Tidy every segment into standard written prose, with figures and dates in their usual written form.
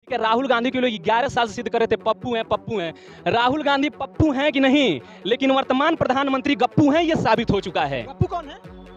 कि राहुल गांधी के लोग 11 साल से सिद्ध कर रहे थे पप्पू हैं। राहुल गांधी पप्पू हैं कि नहीं, लेकिन वर्तमान प्रधानमंत्री गप्पू हैं, ये साबित हो चुका है। पप्पू कौन है?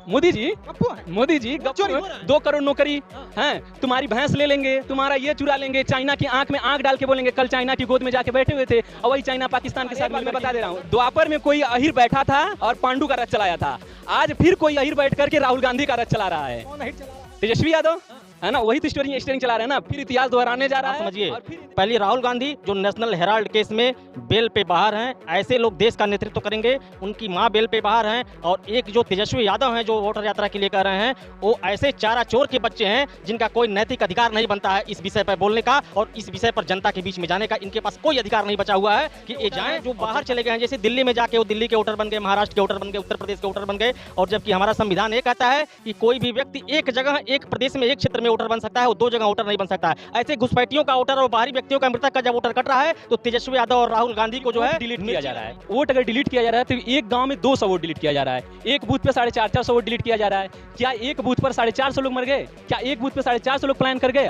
मोदी जी, पप्पू है। मोदी जी गप्पू चोरी हो हैं। रहा है। 2 करोड़ नौकरी हैं, तुम्हारी भैंस ले लेंगे, तुम्हारा ये चुरा लेंगे, चाइना की आंख में आंख डाल के बोलेंगे। कल चाइना की गोद में जाके बैठे हुए थे और वही चाइना पाकिस्तान के साथ। मैं बता दे रहा हूँ, द्वापर में कोई अहिर बैठा था और पांडु का रथ चलाया था। आज फिर कोई अहिर बैठ करके राहुल गांधी का रथ चला रहा है। कौन हिट चला रहा है? तेजस्वी यादव है ना, वही तो स्टीयरिंग चला रहे हैं ना, फिर इतिहास दोहराने जा रहा है। समझिए, और फिर पहले राहुल गांधी जो नेशनल हेराल्ड केस में बेल पे बाहर हैं, ऐसे लोग देश का नेतृत्व करेंगे। उनकी मां बेल पे बाहर हैं। और एक जो तेजस्वी यादव हैं जो वोटर यात्रा के लिए कर रहे हैं, वो ऐसे चारा चोर के बच्चे हैं जिनका कोई नैतिक अधिकार नहीं बनता है इस विषय पर बोलने का और इस विषय पर जनता के बीच में जाने का। इनके पास कोई अधिकार नहीं बचा हुआ है कि ये जाएं। जो बाहर चले गए हैं, जैसे दिल्ली में जाके वो दिल्ली के वोटर बन गए, महाराष्ट्र के वोटर बन गए, उत्तर प्रदेश के वोटर बन गए। और जबकि हमारा संविधान ये कहता है कि कोई भी व्यक्ति एक जगह, एक प्रदेश में, एक क्षेत्र में वोटर बन सकता है, वो 2 जगह वोटर नहीं बन सकता है। ऐसे घुसपैठियों का वोटर और बाहरी व्यक्तियों का मृतक का जब वोटर कट रहा है तो तेजस्वी यादव और राहुल गांधी को जो है डिलीट किया जा रहा है। वोट अगर डिलीट किया जा रहा है तो एक गांव में 200 वोट डिलीट किया जा रहा है। एक बूथ पे 450 वोट डिलीट किया जा रहा है। क्या एक बूथ पर 450 लोग मर गए? क्या एक बूथ पे 450 लोग प्लान कर गए?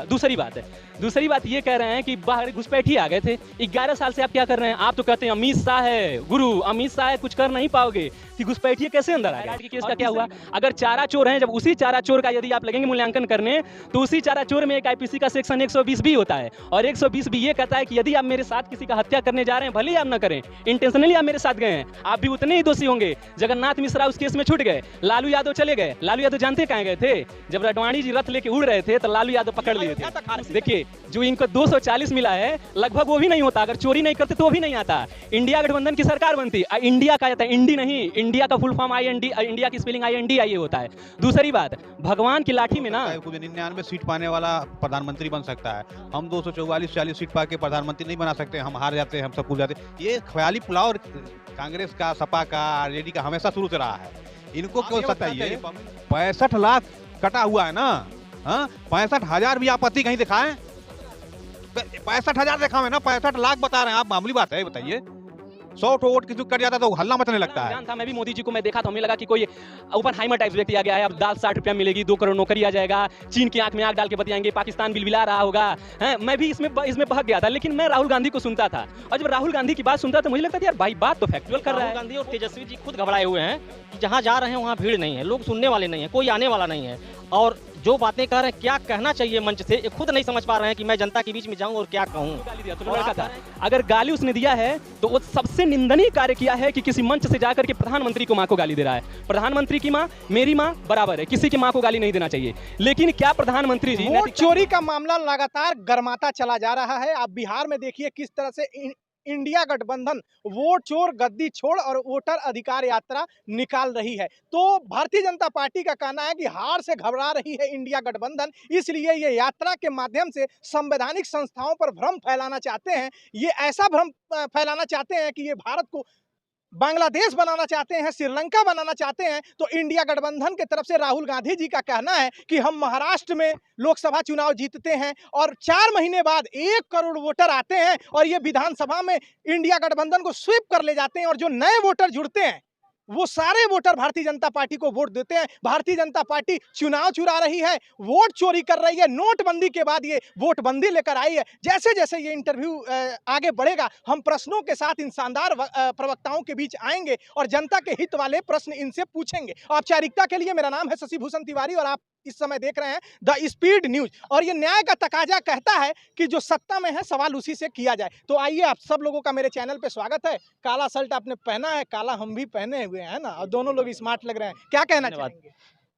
दूसरी बात ये कह रहे हैं कि बाहर घुसपैठी आ गए थे। 11 साल से आप क्या कर रहे हैं? आप तो कहते हैं अमित शाह है गुरु, अमित शाह है, कुछ कर नहीं पाओगे। कि घुसपैठी कैसे अंदर आ गए? केस का क्या हुआ? अगर चारा चोर हैं, जब उसी चारा चोर का यदि आप लगेंगे मूल्यांकन करने, तो उसी चारा चोर में एक आईपीसी का सेक्शन 120 भी होता है। और 120 भी ये कहता है कि यदि आप मेरे साथ किसी का हत्या करने जा रहे हैं, भले ही आप ना करें, इंटेंशनली आप मेरे साथ गए हैं, आप भी उतने ही दोषी होंगे। जगन्नाथ मिश्रा उस केस में छूट गए, लालू यादव चले गए। लालू यादव जानते कहाँ गए थे? जब रडवाणी जी रथ लेके उड़ रहे थे तो लालू यादव पकड़ लिए थे। देखिए, जो इनको 240 मिला है, लगभग वो भी नहीं होता। अगर चोरी नहीं करते तो वो भी नहीं आता। इंडिया गठबंधन की सरकार बनती। इंडिया का आता है, इंडी नहीं, इंडिया का फुल फॉर्म इंडिया की स्पेलिंग INDIA होता है। दूसरी बात, भगवान की लाठी में ना 99 सीट पाने वाला प्रधानमंत्री बन सकता है। हम 244-40 सीट पा के प्रधानमंत्री नहीं बना सकते। हम हार जाते हैं, हम सब कुछ जाते हैं। ये ख्याली पुलाव कांग्रेस का, सपा का, RJD का हमेशा शुरू से रहा है। इनको क्यों सकता है? 65 लाख कटा हुआ है ना। 65,000 भी आपत्ति कहीं दिखाएं? 65,000 दिखावे ना, 65 लाख बता रहे हैं आप। मामूली बात है, बताइए। 100 वोट किसी कट जाता तो हल्ला मचने लगता है। था, मैं भी मोदी जी को मैं देखा तो हमें लगा कि कोई ओपन हाइमर टाइप व्यक्ति आ गया है। अब दाल 60 रुपया मिलेगी, 2 करोड़ नौकरी आ जाएगा, चीन की आंख में आंख डाल के बतियाएंगे, पाकिस्तान बिलबिला रहा होगा। मैं भी इसमें बहक गया था। लेकिन मैं राहुल गांधी को सुनता था, और जब राहुल गांधी की बात सुनता तो मुझे लगता था यार भाई बात तो फैक्चुअल कर रहा है। राहुल गांधी और तेजस्वी जी खुद घबराए हुए हैं कि जहां जा रहे हैं वहां भीड़ नहीं है, लोग सुनने वाले नहीं है, कोई आने वाला नहीं है। और जो बातें कह रहे हैं, क्या कहना चाहिए मंच से, ये खुद नहीं समझ पा रहे हैं कि मैं जनता के बीच में जाऊं और क्या कहूं। गाली दिया तो लड़का था। अगर गाली उसने दिया है तो वो सबसे निंदनीय कार्य किया है कि किसी मंच से जाकर के प्रधानमंत्री को मां को गाली दे रहा है। प्रधानमंत्री की मां मेरी मां बराबर है, किसी की मां को गाली नहीं देना चाहिए। लेकिन क्या प्रधानमंत्री जी वोट चोरी का मामला लगातार गर्माता चला जा रहा है। आप बिहार में देखिए किस तरह से इंडिया गठबंधन वोट चोर गद्दी छोड़ और वोटर अधिकार यात्रा निकाल रही है। तो भारतीय जनता पार्टी का कहना है कि हार से घबरा रही है इंडिया गठबंधन, इसलिए ये यात्रा के माध्यम से संवैधानिक संस्थाओं पर भ्रम फैलाना चाहते हैं। ये ऐसा भ्रम फैलाना चाहते हैं कि ये भारत को बांग्लादेश बनाना चाहते हैं, श्रीलंका बनाना चाहते हैं। तो इंडिया गठबंधन की तरफ से राहुल गांधी जी का कहना है कि हम महाराष्ट्र में लोकसभा चुनाव जीतते हैं और 4 महीने बाद 1 करोड़ वोटर आते हैं और ये विधानसभा में इंडिया गठबंधन को स्वीप कर ले जाते हैं। और जो नए वोटर जुड़ते हैं वो सारे वोटर भारतीय जनता पार्टी को वोट देते हैं। भारतीय जनता पार्टी चुनाव चुरा रही है, वोट चोरी कर रही है। नोटबंदी के बाद ये वोटबंदी लेकर आई है। जैसे जैसे ये इंटरव्यू आगे बढ़ेगा, हम प्रश्नों के साथ इन शानदार प्रवक्ताओं के बीच आएंगे और जनता के हित वाले प्रश्न इनसे पूछेंगे। औपचारिकता के लिए मेरा नाम है शशि भूषण तिवारी और आप इस समय देख रहे हैं द स्पीड न्यूज। और ये न्याय का तकाजा कहता है कि जो सत्ता में है सवाल उसी से किया जाए। तो आइए, आप सब लोगों का मेरे चैनल पे स्वागत है। काला शर्ट आपने पहना है, काला हम भी पहने हुए हैं ना, और दोनों लोग स्मार्ट लग रहे हैं। क्या कहना चाहेंगे?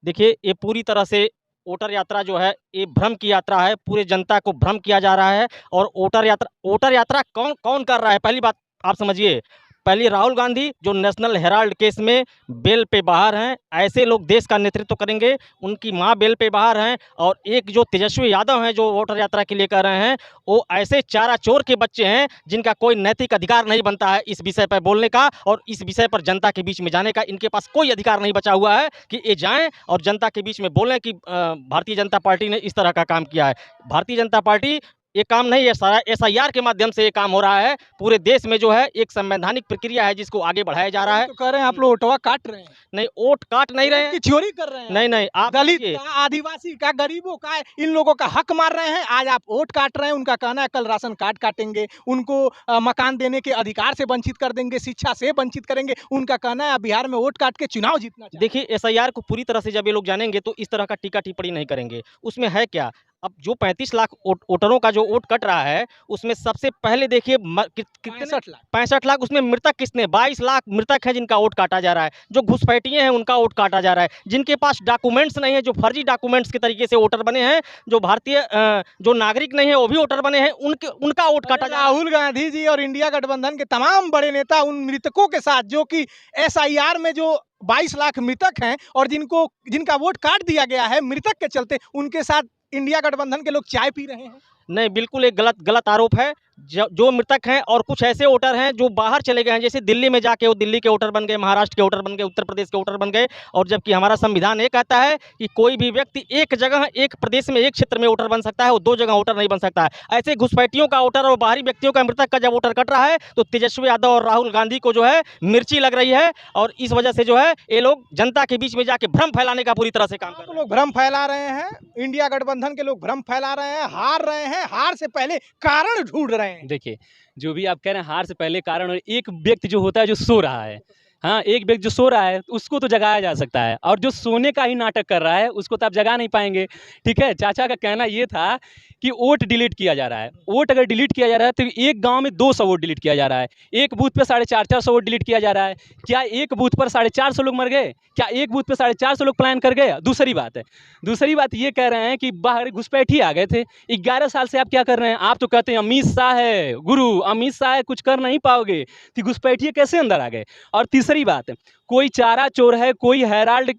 देखिए, ये पूरी तरह से वोटर यात्रा जो है ये भ्रम की यात्रा है। पूरे जनता को भ्रम किया जा रहा है। और वोटर यात्रा कौन कौन कर रहा है, पहली बात आप समझिए। पहले राहुल गांधी जो नेशनल हेराल्ड केस में बेल पे बाहर हैं, ऐसे लोग देश का नेतृत्व करेंगे। उनकी मां बेल पे बाहर हैं। और एक जो तेजस्वी यादव हैं जो वोटर यात्रा के लिए कर रहे हैं, वो ऐसे चारा चोर के बच्चे हैं जिनका कोई नैतिक अधिकार नहीं बनता है इस विषय पर बोलने का और इस विषय पर जनता के बीच में जाने का। इनके पास कोई अधिकार नहीं बचा हुआ है कि ये जाएं और जनता के बीच में बोलें कि भारतीय जनता पार्टी ने इस तरह का काम किया है। भारतीय जनता पार्टी ये काम नहीं है, सारा SIR के माध्यम से ये काम हो रहा है। पूरे देश में जो है एक संवैधानिक प्रक्रिया है जिसको आगे बढ़ाया जा रहा है। तो कह रहे हैं आप लोग वोटवा काट रहे हैं, नहीं, वोट काट नहीं रहे हैं। की चोरी कर रहे हैं। नहीं नहीं, आप दलित देखिए, का, आदिवासी का, गरीबों का, इन लोगों का हक मार रहे हैं। आज आप वोट काट रहे हैं, उनका कहना है कल राशन कार्ड काटेंगे, उनको मकान देने के अधिकार से वंचित कर देंगे, शिक्षा से वंचित करेंगे। उनका कहना है आप बिहार में वोट काट के चुनाव जीतना चाहते हैं। देखिए SIR को पूरी तरह से जब ये लोग जानेंगे तो इस तरह का टीका टिप्पणी नहीं करेंगे। उसमें है क्या, अब जो 35 लाख वोटरों का जो वोट कट रहा है उसमें सबसे पहले देखिए कितने 65 लाख 65 लाख, उसमें मृतक किसने, 22 लाख मृतक है जिनका वोट काटा जा रहा है। जो घुसपैठिए हैं उनका वोट काटा जा रहा है। जिनके पास डॉक्यूमेंट्स नहीं है, जो फर्जी डॉक्यूमेंट्स के तरीके से वोटर बने हैं, जो भारतीय जो नागरिक नहीं है वो भी वोटर बने हैं, उनका वोट काटा जा रहा है। राहुल गांधी जी और इंडिया गठबंधन के तमाम बड़े नेता उन मृतकों के साथ, जो कि SIR में जो 22 लाख मृतक हैं और जिनका वोट काट दिया गया है मृतक के चलते, उनके साथ इंडिया गठबंधन के लोग चाय पी रहे हैं। नहीं, बिल्कुल एक गलत आरोप है। जो मृतक हैं और कुछ ऐसे वोटर हैं जो बाहर चले गए हैं, जैसे दिल्ली में जाके वो दिल्ली के वोटर बन गए, महाराष्ट्र के वोटर बन गए, उत्तर प्रदेश के वोटर बन गए। और जबकि हमारा संविधान ये कहता है कि कोई भी व्यक्ति एक जगह, एक प्रदेश में, एक क्षेत्र में वोटर बन सकता है, वो 2 जगह वोटर नहीं बन सकता है। ऐसे घुसपैठियों का वोटर और बाहरी व्यक्तियों का, मृतक का जब वोटर कट रहा है तो तेजस्वी यादव और राहुल गांधी को जो है मिर्ची लग रही है। और इस वजह से जो है ये लोग जनता के बीच में जाके भ्रम फैलाने का पूरी तरह से काम कर रहे हैं। लोग भ्रम फैला रहे हैं, इंडिया गठबंधन के लोग भ्रम फैला रहे हैं, हार रहे हैं, हार से पहले कारण ढूंढ रहे हैं। देखिए, जो भी आप कह रहे हैं हार से पहले कारण, और एक व्यक्ति जो होता है जो सो रहा है, हाँ, एक व्यक्ति जो सो रहा है उसको तो जगाया जा सकता है, और जो सोने का ही नाटक कर रहा है उसको तो आप जगा नहीं पाएंगे। ठीक है, चाचा का कहना ये था कि वोट डिलीट किया जा रहा है। वोट अगर डिलीट किया जा रहा है तो एक गांव में 200 वोट डिलीट किया जा रहा है, एक बूथ पे 450 वोट डिलीट किया जा रहा है। क्या एक बूथ पर 450 लोग मर गए? क्या एक बूथ पे 450 लोग पलायन कर गए? दूसरी बात ये कह रहे हैं कि बाहर घुसपैठी आ गए थे। 11 साल से आप क्या कर रहे हैं? आप तो कहते हैं अमित शाह है गुरु, अमित शाह है, कुछ कर नहीं पाओगे, तो घुसपैठिए कैसे अंदर आ गए? और तीसरी बात, कोई चारा चोर है, कोई हेराल्ड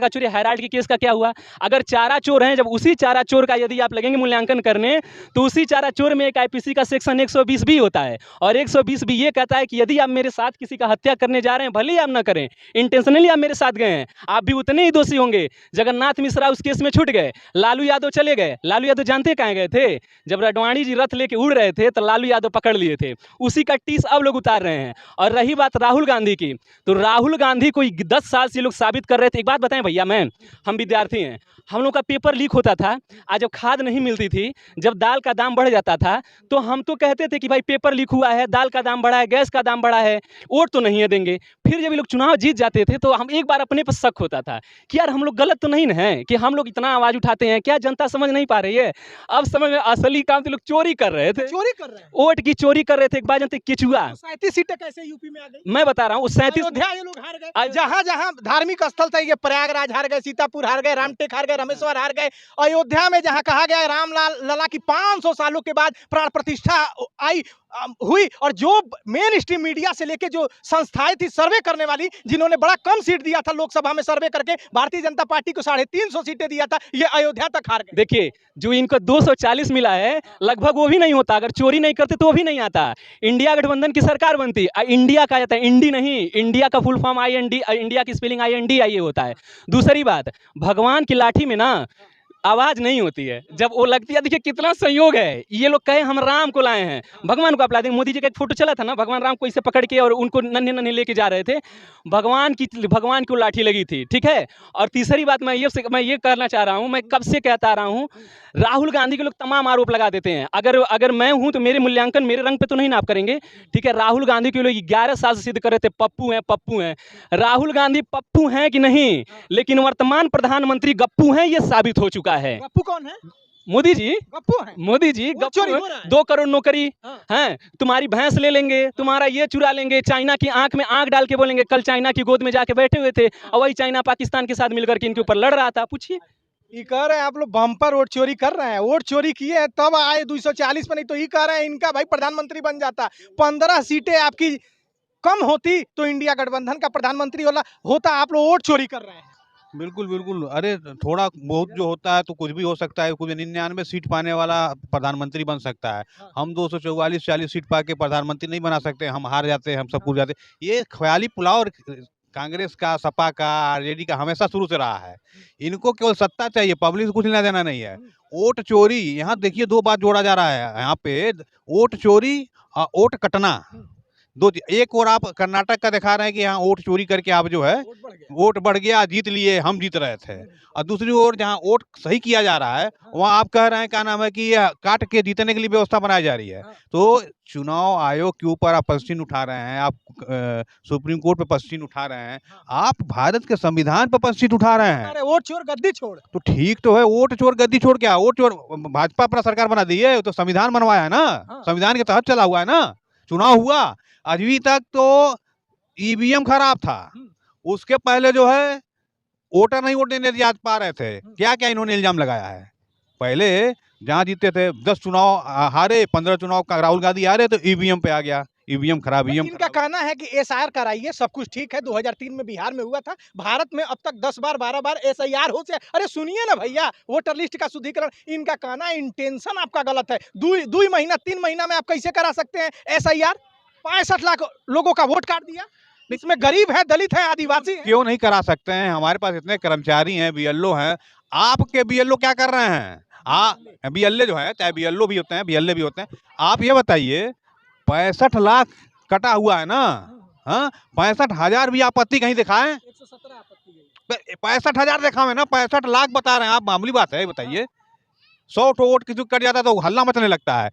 का चोरी, हेराल्ड के केस का क्या हुआ? अगर चारा चोर हैं, जब उसी चारा चोर का यदि आप लगेंगे मूल्यांकन करने, तो उसी चारा चोर में एक IPC का सेक्शन 120 भी होता है, और 120 भी ये कहता है कि यदि आप मेरे साथ किसी का हत्या करने जा रहे हैं, भले ही आप ना करें, इंटेंशनली आप मेरे साथ गए हैं, आप भी उतने ही दोषी होंगे। जगन्नाथ मिश्रा उस केस में छूट गए, लालू यादव चले गए। लालू यादव जानते कहाँ गए थे? जब रडवाणी जी रथ लेके उड़ रहे थे तो लालू यादव पकड़ लिए थे, उसी का टीस अब लोग उतार रहे हैं। और रही बात राहुल गांधी की, तो राहुल गांधी को 10 साल से लोग साबित कर रहे थे। एक बात बताएं भैया, हम विद्यार्थी हैं, हम लोग का पेपर लीक होता था, आज जब खाद नहीं मिलती थी, जब दाल का दाम बढ़ जाता था, तो हम तो कहते थे कि भाई पेपर लीक हुआ है, दाल का दाम बढ़ा है, गैस का दाम बढ़ा है, वोट तो नहीं है देंगे। फिर जब ये लोग चुनाव जीत जाते थे तो हम एक बार अपने पर शक होता था कि यार हम लोग गलत तो नहीं है कि हम लोग इतना आवाज उठाते हैं, क्या जनता समझ नहीं पा रही है? अब समझ में, असली काम तो लोग चोरी कर रहे थे, चोरी कर रहे हैं, वोट की चोरी कर रहे थे। एक बार जानते केचुआ, 37 सीटें कैसे यूपी में आ गई? मैं बता रहा हूँ, 37 अयोध्या ये लोग हार गए, जहां जहां धार्मिक स्थल था, ये प्रयागराज हार गए, सीतापुर हार गए, रामटेक हार गए, रामेश्वर हार गए। अयोध्या में जहां कहा गया रामलाल लला की 500 सालों के बाद प्राण प्रतिष्ठा आई हुई, और जो मेन स्ट्रीम मीडिया से लेके जो संस्थाएं थी सर्वे करने वाली, जिन्होंने बड़ा कम सीट दिया था लोकसभा में सर्वे करके, भारतीय जनता पार्टी को 350 सीटें दिया था, ये अयोध्या तक हार गए। देखिए, जो इनको 240 मिला है, लगभग वो भी नहीं होता, अगर चोरी नहीं करते तो वो भी नहीं आता। इंडिया गठबंधन की सरकार बनती, इंडिया कहा जाता है, इंडी नहीं, इंडिया का फुल फॉर्म IND, इंडिया की स्पेलिंग INDIA होता है। दूसरी बात, भगवान की लाठी में ना आवाज नहीं होती है, जब वो लगती है। देखिए कितना संयोग है, ये लोग कहे हम राम को लाए हैं, भगवान को आप ला देंगे। मोदी जी का एक फोटो चला था ना, भगवान राम को इसे पकड़ के और उनको नन्हे नन्हे लेके जा रहे थे, भगवान को लाठी लगी थी। ठीक है, और तीसरी बात मैं ये करना चाह रहा हूँ, मैं कब से कहता आ रहा हूँ, राहुल गांधी के लोग तमाम आरोप लगा देते हैं। अगर मैं हूं तो मेरे मूल्यांकन मेरे रंग पे तो नहीं नाप करेंगे। ठीक है, राहुल गांधी के लोग 11 साल से सिद्ध कर रहे थे पप्पू हैं। राहुल गांधी पप्पू हैं कि नहीं, लेकिन वर्तमान प्रधानमंत्री गप्पू हैं, ये साबित हो चुका है। गप्पू कौन है? मोदी जी, गप्पू है। मोदी जी गप्पू हैं। 2 करोड़ नौकरी हैं, तुम्हारी भैंस ले लेंगे, तुम्हारा ये चुरा लेंगे, चाइना की आंख में आंख डाल के बोलेंगे। कल चाइना की गोद में जाके बैठे हुए थे, और वही चाइना पाकिस्तान के साथ मिलकर के इनके ऊपर लड़ रहा था। पूछिए, ये कह रहे हैं आप लोग बम्पर वोट चोरी कर रहे हैं, वोट चोरी किए हैं तब आए 240 पे, नहीं तो ये कह रहे हैं इनका भाई प्रधानमंत्री बन जाता। 15 सीटें आपकी कम होती तो इंडिया गठबंधन का प्रधानमंत्री होता, आप लोग वोट चोरी कर रहे हैं। बिल्कुल बिल्कुल, अरे थोड़ा बहुत जो होता है तो कुछ भी हो सकता है, कुछ 99 सीट पाने वाला प्रधानमंत्री बन सकता है। हम 244-40 सीट पा के प्रधानमंत्री नहीं बना सकते, हम हार जाते हैं, हम सब कुछ जाते हैं। ये ख्याली पुलाव कांग्रेस का, सपा का, आरजेडी का हमेशा शुरू से रहा है। इनको केवल सत्ता चाहिए, पब्लिक से कुछ लेना देना नहीं है। वोट चोरी, यहाँ देखिए दो बात जोड़ा जा रहा है यहाँ पे, वोट चोरी और वोट कटना, दो एक और आप कर्नाटक का दिखा रहे हैं कि यहाँ वोट चोरी करके आप जो है वोट बढ़ गया, जीत लिए, हम जीत रहे थे। और दूसरी ओर जहाँ वोट सही किया जा रहा है वहाँ आप कह रहे हैं क्या नाम है कि ये काट के जीतने के लिए व्यवस्था बनाई जा रही है। तो चुनाव आयोग के ऊपर आप प्रश्न उठा रहे हैं, आप सुप्रीम कोर्ट पे प्रश्न उठा रहे हैं, आप भारत के संविधान पर प्रश्न उठा रहे हैं। अरे वोट चोर गद्दी छोड़, तो ठीक तो है, वोट चोर गद्दी छोड़, क्या वोट चोर भाजपा अपना सरकार बना दी है, तो संविधान बनवाया है ना, संविधान के तहत चला हुआ है ना, चुनाव हुआ। अभी तक तो ईवीएम खराब था, उसके पहले जो है वोटर नहीं वोट देने जा पा रहे थे। क्या क्या इन्होंने इल्जाम लगाया है, पहले जहाँ जीतते थे 10 चुनाव हारे, 15 चुनाव का राहुल गांधी हारे तो ईवीएम पे आ गया, ईवीएम खराब, ईवीएम इनका कहना है कि एसआईआर कराइए, सब कुछ ठीक है, 2003 में बिहार में हुआ था, भारत में अब तक 10 बार 12 बार एसआईआर हो जाए। अरे सुनिए ना भैया, वोटर लिस्ट का शुद्धिकरण, इनका कहना है इंटेंशन आपका गलत है। 2 महीना 3 महीना में आप कैसे करा सकते हैं एसआईआर? 65 लाख लोगों का वोट काट दिया, इसमें गरीब है, दलित है, आदिवासी है। क्यों नहीं करा सकते हैं? हमारे पास इतने कर्मचारी हैं, बीएलओ हैं। आपके बीएलओ क्या कर रहे हैं? बीएलए जो है, चाहे बीएलओ भी होते हैं, बीएलए भी होते हैं। आप ये बताइए, 65 लाख कटा हुआ है ना, हाँ, 65,000 भी आपत्ति कहीं दिखाएं? 65,000 देखा है ना, 65 लाख बता रहे हैं आप, मामूली बात है, बताइए। 100 वोट किसी कट जाता है तो हल्ला मचने लगता है।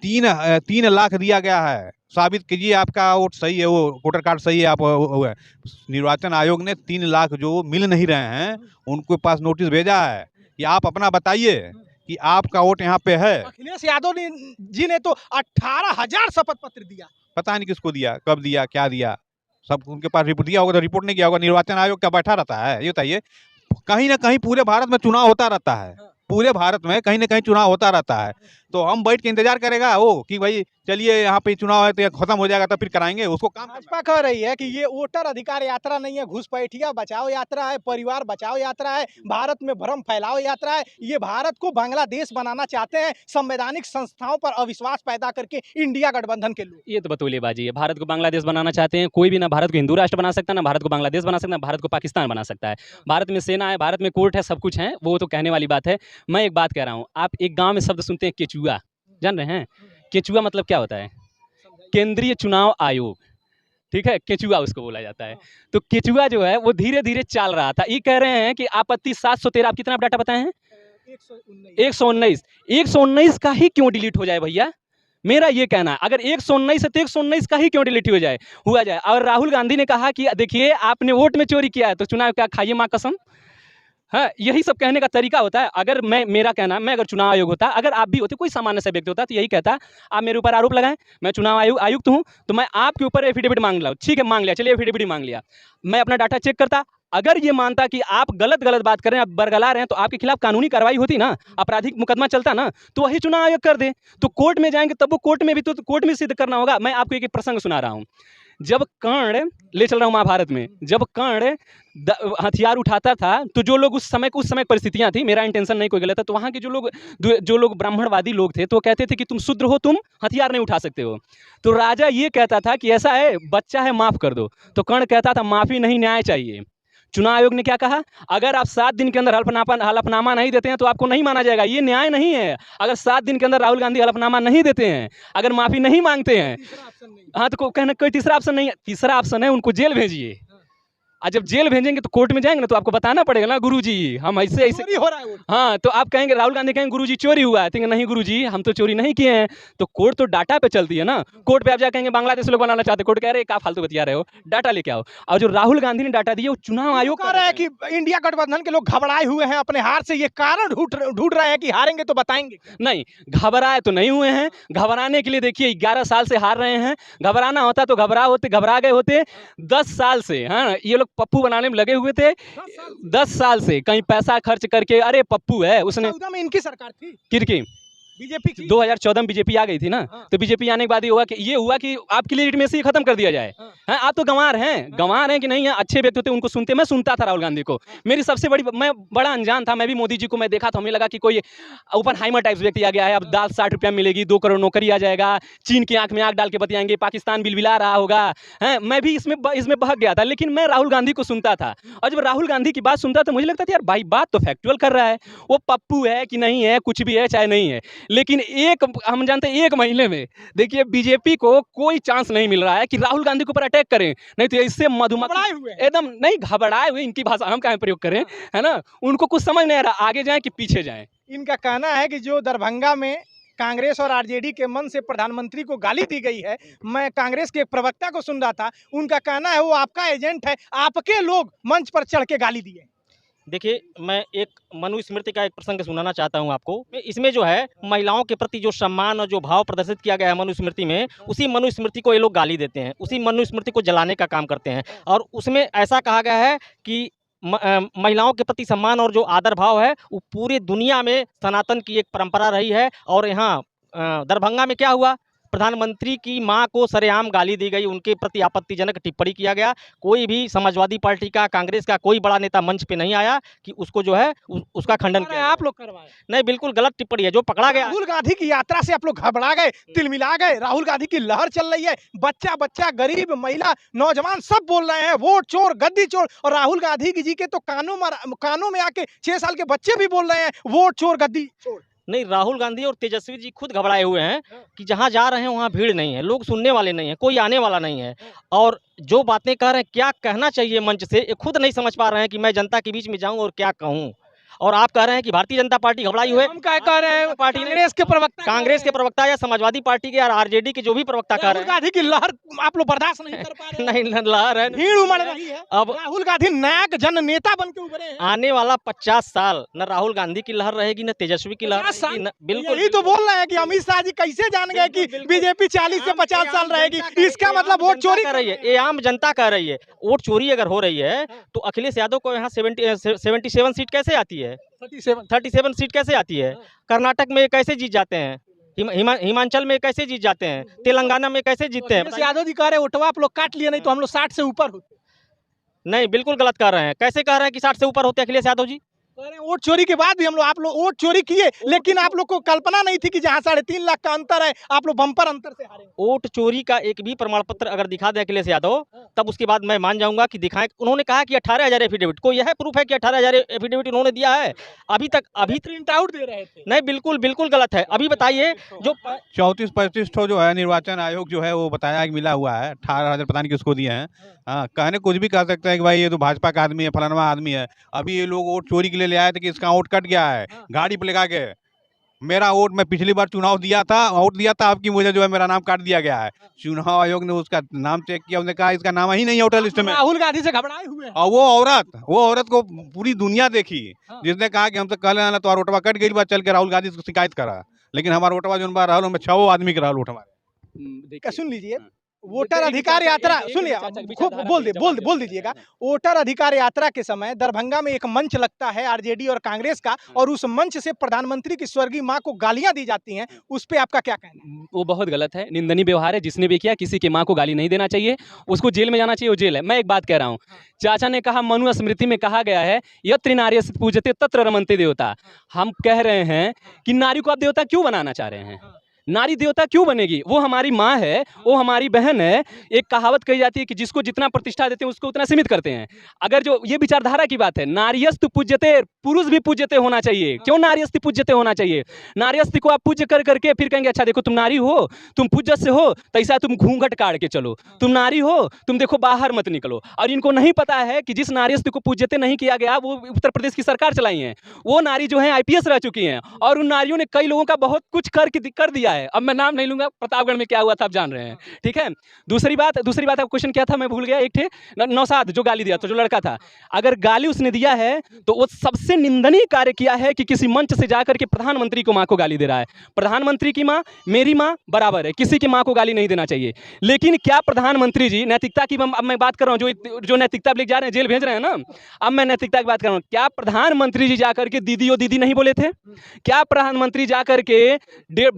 3 लाख दिया गया है, साबित कीजिए आपका वोट सही है, वो वोटर कार्ड सही है। आप निर्वाचन आयोग ने 3 लाख जो मिल नहीं रहे हैं उनके पास नोटिस भेजा है कि आप अपना बताइए कि आपका वोट यहाँ पे है। अखिलेश यादव जी ने तो 18,000 शपथ पत्र दिया, पता नहीं किसको दिया, कब दिया, क्या दिया, सब उनके पास रिपोर्ट दिया होगा तो रिपोर्ट नहीं किया होगा। निर्वाचन आयोग क्या बैठा रहता है? ये बताइए, कहीं ना कहीं पूरे भारत में चुनाव होता रहता है, पूरे भारत में कहीं ना कहीं चुनाव होता रहता है। तो हम बैठ के इंतजार करेगा वो कि भाई चलिए यहाँ पे चुनाव है तो खत्म हो जाएगा तो फिर कराएंगे उसको काम। भाजपा कह रही है कि ये वोटर अधिकार यात्रा नहीं है, घुसपैठिया बचाओ यात्रा है, परिवार बचाओ यात्रा है, भारत में भ्रम फैलाओ यात्रा है। ये भारत को बांग्लादेश बनाना चाहते हैं, संवैधानिक संस्थाओं पर अविश्वास पैदा करके इंडिया गठबंधन के लोग। ये तो बतौलेबाजी है। भारत को बांग्लादेश बनाना चाहते हैं, कोई भी ना भारत को हिंदू राष्ट्र बना सकता है, ना भारत को बांग्लादेश बना सकता है, ना भारत को पाकिस्तान बना सकता है। भारत में सेना है, भारत में कोर्ट है, सब कुछ है, वो तो कहने वाली बात है। मैं एक बात कह रहा हूँ, आप एक गाँव में शब्द सुनते हैं केचुआ, जान रहे हैं? केचुआ मतलब क्या होता है? केंद्रीय चुनाव आयोग, ठीक है, केचुआ उसको बोला जाता है। तो केचुआ जो है वो धीरे धीरे चाल रहा था। ये कह रहे हैं कि आपत्ति 713, आप कितना डाटा बताए हैं? 119 का ही क्यों डिलीट हो जाए भैया? मेरा ये कहना है, अगर 119 है तो 119 का ही क्यों डिलीट हो जाए, हुआ जाए। और राहुल गांधी ने कहा कि देखिए आपने वोट में चोरी किया है तो चुनाव क्या खाइए माँ कसम। हाँ, यही सब कहने का तरीका होता है। अगर मेरा कहना, मैं अगर चुनाव आयोग होता, अगर आप भी होते, कोई सामान्य से व्यक्ति होता तो यही कहता, आप मेरे ऊपर आरोप लगाएं, मैं चुनाव आयुक्त हूं तो मैं आपके ऊपर एफिडेविट मांग लाऊं। ठीक है, मांग लिया, चलिए एफिडेविट मांग लिया, मैं अपना डाटा चेक करता। अगर ये मानता कि आप गलत बात कर रहे हैं, आप बरगला रहे हैं, तो आपके खिलाफ कानूनी कार्रवाई होती ना, आपराधिक मुकदमा चलता ना, तो वही चुनाव आयोग कर दे। तो कोर्ट में जाएंगे तब वो कोर्ट में भी तो कोर्ट में सिद्ध करना होगा। मैं आपको एक प्रसंग सुना रहा हूँ। जब कर्ण, ले चल रहा हूँ महाभारत में, जब कर्ण हथियार उठाता था तो जो लोग उस समय परिस्थितियां थी, मेरा इंटेंशन नहीं कोई गलत है, तो वहाँ के जो लोग ब्राह्मणवादी लोग थे तो कहते थे कि तुम शूद्र हो, तुम हथियार नहीं उठा सकते हो। तो राजा ये कहता था कि ऐसा है, बच्चा है, माफ कर दो। तो कर्ण कहता था माफी नहीं, न्याय चाहिए। चुनाव आयोग ने क्या कहा? अगर आप 7 दिन के अंदर हलफनामा नहीं देते हैं तो आपको नहीं माना जाएगा, ये न्याय नहीं है। अगर 7 दिन के अंदर राहुल गांधी हलफनामा नहीं देते हैं, अगर माफी नहीं मांगते हैं, हाँ, तो कहना कोई तीसरा ऑप्शन नहीं है। तीसरा ऑप्शन है उनको जेल भेजिए। और जब जेल भेजेंगे तो कोर्ट में जाएंगे ना, तो आपको बताना पड़ेगा ना, गुरुजी हम ऐसे हो रहा है। हाँ, तो आप कहेंगे, राहुल गांधी कहेंगे गुरुजी चोरी हुआ है, तो नहीं गुरुजी हम तो चोरी नहीं किए हैं। तो कोर्ट तो डाटा पे चलती है ना। कोर्ट पे आप जा कहेंगे बांग्लादेश लोग बनाना चाहते, कोर्ट कह रहे हैं क्या फालतू बतिया रहे हो, डाटा लेके आओ। और जो राहुल गांधी ने डाटा दिया वो चुनाव आयोग कह रहा है कि इंडिया गठबंधन के लोग घबराए हुए हैं अपने हार से, ये कारण ढूंढ रहे हैं कि हारेंगे तो बताएंगे। नहीं, घबराए तो नहीं हुए हैं। घबराने के लिए देखिए 11 साल से हार रहे हैं। घबराना होता तो घबरा गए होते। 10 साल से, हाँ, ये लोग पप्पू बनाने में लगे हुए थे। 10 साल से कहीं पैसा खर्च करके, अरे पप्पू है उसने, में इनकी सरकार थी, किरकी बीजेपी की 2014 में बीजेपी आ गई थी ना, हाँ। तो बीजेपी आने के बाद ये हुआ कि आपकी लेजिटिमेसी खत्म कर दिया जाए। हाँ। हैं, आप तो गंवार हैं कि नहीं है, अच्छे व्यक्ति होते हैं उनको सुनते, मैं सुनता था राहुल गांधी को। मेरी सबसे बड़ी, मैं बड़ा अनजान था, मैं भी मोदी जी को मैं देखा था, हमें लगा कि कोई ओपन हाइमर टाइप व्यक्ति आ गया है, अब दाल 60 रुपया मिलेगी, 2 करोड़ नौकरी आ जाएगा, चीन की आंख में आंख डाल के बतियाएंगे, पाकिस्तान बिलबिला रहा होगा। हैं, मैं भी इसमें बहक गया था, लेकिन मैं राहुल गांधी को सुनता था, और जब राहुल गांधी की बात सुनता था मुझे लगता था यार भाई बात तो फैक्चुअल कर रहा है, वो पप्पू है कि नहीं है, कुछ भी है चाहे नहीं है। लेकिन हम जानते हैं 1 महीने में देखिए बीजेपी को कोई चांस नहीं मिल रहा है कि राहुल गांधी के ऊपर अटैक करें, नहीं तो इससे मधुमक्खी घबराए हुए हैं। एकदम नहीं, घबराए हुए, इनकी भाषा हम कहाँ प्रयोग करें, है ना, उनको कुछ समझ नहीं आ रहा आगे जाए कि पीछे जाए। इनका कहना है कि जो दरभंगा में कांग्रेस और आरजेडी के मन से प्रधानमंत्री को गाली दी गई है, मैं कांग्रेस के एक प्रवक्ता को सुन रहा था, उनका कहना है वो आपका एजेंट है, आपके लोग मंच पर चढ़ के गाली दिए। देखिए, मैं एक मनुस्मृति का एक प्रसंग सुनाना चाहता हूं आपको। इसमें जो है महिलाओं के प्रति जो सम्मान और जो भाव प्रदर्शित किया गया है मनुस्मृति में, उसी मनुस्मृति को ये लोग गाली देते हैं, उसी मनुस्मृति को जलाने का काम करते हैं। और उसमें ऐसा कहा गया है कि महिलाओं के प्रति सम्मान और जो आदर भाव है वो पूरी दुनिया में सनातन की एक परंपरा रही है। और यहाँ दरभंगा में क्या हुआ, प्रधानमंत्री की मां को सरेआम गाली दी गई, उनके प्रति आपत्तिजनक टिप्पणी किया गया। कोई भी समाजवादी पार्टी का, कांग्रेस का कोई बड़ा नेता मंच पे नहीं आया कि उसको जो है उसका खंडन किया। आप लोग करवाए नहीं, बिल्कुल गलत टिप्पणी है जो पकड़ा गया। राहुल गांधी की यात्रा से आप लोग घबरा गए, तिलमिला गए। राहुल गांधी की लहर चल रही है, बच्चा गरीब, महिला, नौजवान सब बोल रहे हैं वोट चोर, गद्दी चोर। और राहुल गांधी जी के तो कानों में आके 6 साल के बच्चे भी बोल रहे हैं वोट चोर, गद्दी चोर। नहीं, राहुल गांधी और तेजस्वी जी खुद घबराए हुए हैं कि जहां जा रहे हैं वहां भीड़ नहीं है, लोग सुनने वाले नहीं है, कोई आने वाला नहीं है। और जो बातें कह रहे हैं, क्या कहना चाहिए मंच से, ये खुद नहीं समझ पा रहे हैं कि मैं जनता के बीच में जाऊं और क्या कहूं। और आप कह रहे हैं कि भारतीय जनता पार्टी घबराई हुई है। हम क्या कह रहे हैं, पार्टी ने, कांग्रेस के प्रवक्ता या समाजवादी पार्टी के या आरजेडी के जो भी प्रवक्ता कह रहे राहुल गांधी की लहर आप लोग बर्दाश्त नहीं कर पा रहे हैं। नहीं, लहर है, भीड़ उमड़ रही है। अब राहुल गांधी नायक जन नेता बन के उभरे हैं। आने वाला 50 साल न राहुल गांधी की लहर रहेगी, न तेजस्वी की लहर 50 साल? रहेगी, बिल्कुल। यही तो बोल रहे हैं कि अमित शाह जी कैसे जान गए कि बीजेपी 40 से 50 साल रहेगी। इसका मतलब वोट चोरी कर रही है, ये आम जनता कह रही है। वोट चोरी अगर हो रही है तो अखिलेश यादव को यहाँ 77 सीट कैसे आती है, 37 सीट कैसे आती है? कर्नाटक में कैसे जीत जाते हैं, हिमाचल में कैसे जीत जाते हैं, तेलंगाना में कैसे जीतते हैं? यादव जी कह रहे वोटवा आप लोग काट लिए, नहीं तो हम लोग 60 से ऊपर होते। नहीं, बिल्कुल गलत कर रहे हैं। कैसे कह रहे हैं कि 60 से ऊपर होते अखिलेश यादव जी? वोट चोरी के बाद भी आप लोग वोट चोरी किए, लेकिन आप लोग को कल्पना नहीं थी कि जहां 3.5 लाख का अंतर है आप लोग बम्पर अंतर से हारे। वोट चोरी का एक भी प्रमाण पत्र अगर दिखा दे अखिलेश यादव, तब उसके बाद मैं मान जाऊंगा कि दिखाएं। उन्होंने कहा कि 18,000 एफिडेविट, को यह प्रूफ है कि 18,000 एफिडेविट उन्होंने दिया है? अभी प्रिंट आउट दे रहे थे। नहीं, बिल्कुल गलत है। अभी बताइए, जो 34-35 ठो जो है निर्वाचन आयोग जो है वो बताया कि मिला हुआ है, 18,000 पता नहीं किसको दिए हैं। हाँ, कहने कुछ भी कह सकते हैं कि भाई ये तो भाजपा का आदमी है, फलाना आदमी है। अभी ये लोग वोट चोरी के लिए ले आए थे कि इसका वोट कट गया है, गाड़ी पे लगा के। मेरा वोट, मैं पिछली बार चुनाव दिया था, वोट दिया था, आपकी मुझे जो है मेरा नाम काट दिया गया है। चुनाव आयोग ने उसका नाम चेक किया, उसने कहा इसका नाम ही नहीं है वोटर लिस्ट में। राहुल गांधी से घबराए हुए हैं। और वो औरत को पूरी दुनिया देखी, जिसने कहा कि हमसे कल आना तो वोटवा कट गई, बात चल के राहुल गांधी से शिकायत करा। लेकिन हमारा वोटवा जो बार रहल में 6 आदमी के रहल वोट हमारे। सुन लीजिए, वोटर अधिकार यात्रा सुनिए, खूब बोल दीजिएगा। वोटर अधिकार यात्रा के समय दरभंगा में एक मंच लगता है आरजेडी और कांग्रेस का, और उस मंच से प्रधानमंत्री की स्वर्गीय मां को गालियां दी जाती हैं, उस पे आपका क्या कहना है? वो बहुत गलत है, निंदनीय व्यवहार है। जिसने भी किया, किसी की मां को गाली नहीं देना चाहिए, उसको जेल में जाना चाहिए, वो जेल है। मैं एक बात कह रहा हूँ, चाचा ने कहा, मनुस्मृति में कहा गया है, यत्र नार्यस्तु पूज्यते तत्र रमन्ते देवता। हम कह रहे हैं कि नारी को आप देवता क्यों बनाना चाह रहे हैं? नारी देवता क्यों बनेगी? वो हमारी माँ है, वो हमारी बहन है। एक कहावत कही जाती है कि जिसको जितना प्रतिष्ठा देते हैं उसको उतना सीमित करते हैं। अगर जो ये विचारधारा की बात है, नार्यस्तु पूज्यते, पुरुष भी पूज्यते होना चाहिए। क्यों नार्यस्तु पूज्यते होना चाहिए? नार्यस्तु को आप पूज्य कर करके फिर कहेंगे अच्छा देखो तुम नारी हो, तुम पूज्य से हो, तो ऐसा तुम घूंघट काट के चलो, तुम नारी हो, तुम देखो बाहर मत निकलो। और इनको नहीं पता है कि जिस नार्यस्तु को पूज्यते नहीं किया गया, वो उत्तर प्रदेश की सरकार चलाई है। वो नारी जो है IPS रह चुकी हैं, और उन नारियों ने कई लोगों का बहुत कुछ कर दिया है। अब मैं नाम नहीं लूंगा, प्रतापगढ़ में क्या हुआ था आप जान रहे हैं, ठीक है। दूसरी बात आपका क्वेश्चन क्या था मैं भूल गया। एक थे नौशाद जो गाली दिया, तो जो लड़का था, अगर गाली उसने दिया है तो वो सबसे निंदनीय कार्य किया है कि किसी मंच से जाकर के प्रधानमंत्री को माँ को गाली दे रहा है। प्रधानमंत्री की माँ मेरी माँ बराबर है, किसी की माँ को गाली नहीं देना चाहिए। लेकिन क्या प्रधानमंत्री जी नैतिकता की अब मैं बात कर रहा हूँ, जो नैतिकता लेके जा रहे हैं, जेल भेज रहे हैं ना, अब मैं नैतिकता की बात कर रहा हूँ। क्या प्रधानमंत्री जी जाकर के दीदी और दीदी नहीं बोले थे? क्या प्रधानमंत्री जाकर के डेढ़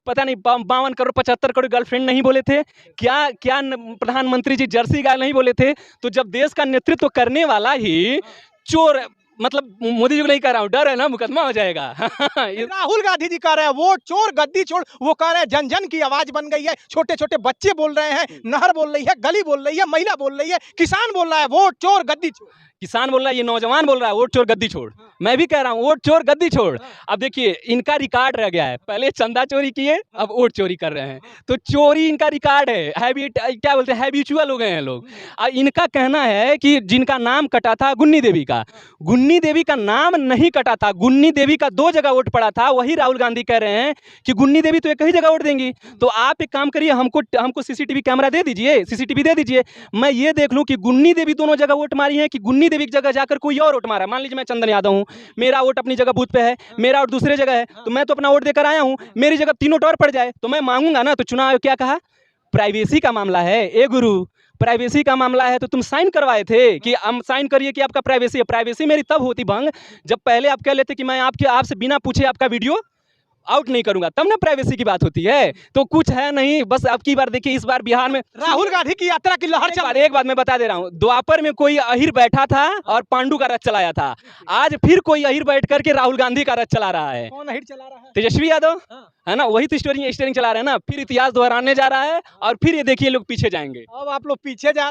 पता नहीं 52 करोड़ 75 करोड़ गर्लफ्रेंड नहीं बोले थे? क्या क्या प्रधानमंत्री जी जर्सी गाय नहीं बोले थे? तो जब देश का नेतृत्व करने वाला ही चोर, मतलब मोदी जी को नहीं कह रहा हूँ, डर है ना मुकदमा हो जाएगा। राहुल गांधी जी कह रहे हैं वोट चोर गद्दी छोड़, वो कह रहे हैं जन जन की आवाज बन गई है, छोटे छोटे बच्चे बोल रहे हैं, नहर बोल रही है, गली बोल रही है, महिला बोल रही है, किसान बोल रहा है वोट चोर गद्दी छोड़। किसान बोल रहा है, ये नौजवान बोल रहा है वोट चोर गद्दी छोड़। मैं भी कह रहा हूँ वोट चोर गद्दी छोड़। अब देखिए इनका रिकॉर्ड रह गया है, पहले चंदा चोरी किए, अब वोट चोरी कर रहे हैं, तो चोरी इनका रिकॉर्ड है, क्या बोलते हैं, हैबिचुअल हो गए हैं लोग। इनका कहना है कि जिनका नाम कटा था गुन्नी देवी का, गुन्नी देवी का नाम नहीं कटा था, गुन्नी देवी का 2 जगह वोट पड़ा था। वही राहुल गांधी कह रहे हैं कि गुन्नी देवी तो एक ही जगह वोट देंगी। तो आप एक काम करिए, हमको सीसीटीवी कैमरा दे दीजिए, सीसीटीवी दे दीजिए, मैं ये देख लूँ कि गुन्नी देवी दोनों जगह वोट मारी है कि गुन्नी देवी की जगह जाकर कोई और वोट मारा। मान लीजिए मैं चंदन यादव हूँ, मेरा वोट अपनी जगह बूथ पे है, मेरा वोट दूसरे जगह है, तो मैं तो अपना वोट देकर आया हूँ, मेरी जगह 3 वोट और पड़ जाए तो मैं मांगूंगा ना। तो चुनाव आयोग क्या कहा? प्राइवेसी का मामला है। ए गुरु, प्राइवेसी का मामला है तो तुम साइन करवाए थे कि हम साइन करिए कि आपका प्राइवेसी है। प्राइवेसी मेरी तब होती भंग जब पहले आप कह लेते कि मैं आपसे बिना पूछे आपका वीडियो आउट नहीं करूंगा, तब ना प्राइवेसी की बात होती है। तो कुछ है नहीं, बस अब की बार देखिए, इस बार बिहार में राहुल गांधी की यात्रा की लहर चल। एक बात मैं बता दे रहा हूँ, द्वापर में कोई अहिर बैठा था और पांडु का रथ चलाया था, आज फिर कोई अहिर बैठ करके राहुल गांधी का रथ चला रहा है। कौन अहिर चला रहा है? तेजस्वी यादव, है ना, वही तो स्टीयरिंग चला रहे हैं ना। फिर इतिहास दोहराने जा रहा है और फिर ये देखिए लोग पीछे जाएंगे। अब आप लोग पीछे जा